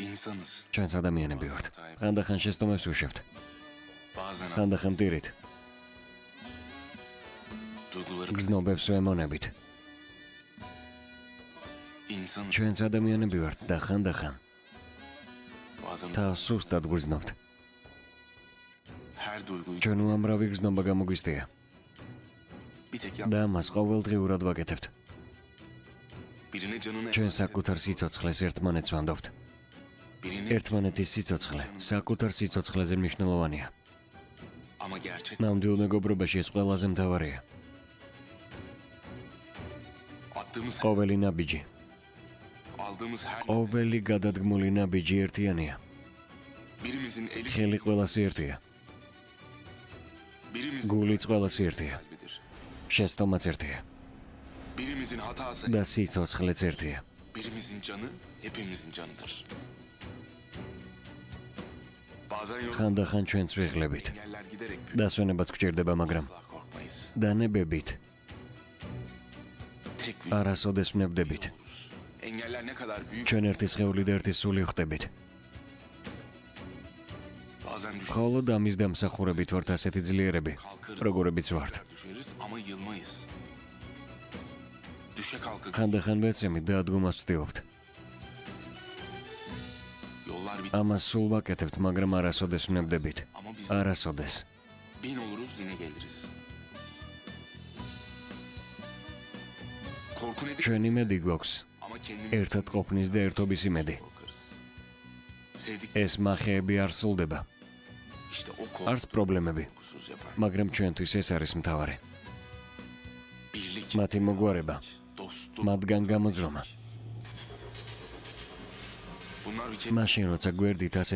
İnsanız. ჩვენც ადამიანები ვართ. ხანდახან შეცდომებს ვუშვებთ. Bazen ხანდახან ტირით, duyguları გზნობებს ვემონებით. insanız. ჩვენც ადამიანები ვართ და ხანდახან Bazen თავს სუსტად გვგზნობთ. her duyguyu ჩვენ უამრავი გზნობა გამოგვისდია bir tek და ამას ყოველდღიურად ვაკეთებთ. birine canını ჩვენ საკუთარ სიცოცხლეს ერთმანეთს ვანდობთ. birine ერთმანეთის სიცოცხლე საკუთარ სიცოცხლეზე მნიშვნელოვანია. ama gerçek ნამდვილ მეგობრობაში ეს ყველაზე მთავარია. attığımız ყოველი ნაბიჯი, aldığımız her ყოველი გადადგმული ნაბიჯი ერთიანია. birimizin eli ხელი ყველას ერთია, birimizin გულიც ყველას ერთია, kalbidir. შეცდომაც ერთია Birimizin hatası და სიცოცხლეც ერთია. birimizin canı hepimizin canıdır. Bazen yol ხანდახან ჩვენც ვიღლებით, engeller giderek დასვენებაც გვჭირდება, მაგრამ asla korkmayız. დანებებით Tek არასოდეს ვნებდებით. oluruz. Engeller ne kadar büyük ჩვენ ერთი სხეული და ერთი სული ვხდებით. bazen მხოლოდ ამის დამსახურებით ვართ ასეთი ძლიერები, როგორებიც ვართ. düşeriz ama yılmayız. Düşe kalka ხანდახან ვეცემით და ადგომას ვცდილობთ. yollar bit ამას სულ ვაკეთებთ, მაგრამ არასოდეს ვნებდებით. ama biz არასოდეს. bin oluruz yine geliriz. Korku nedir? ჩვენი მედი გვაქვს, Ama kendimiz ერთად ყოფნის და ერთობის იმედი. korkarız. Sevdik ეს მახეები არ სრულდება. işte o არც პრობლემები, korkusuz yapar. მაგრამ ჩვენთვის ეს არის მთავარი. Birlik, მათი მოგვარება, dostluk. მათგან გამოძრომა. Bunlar bir მაშინ როცა გვერდით ასე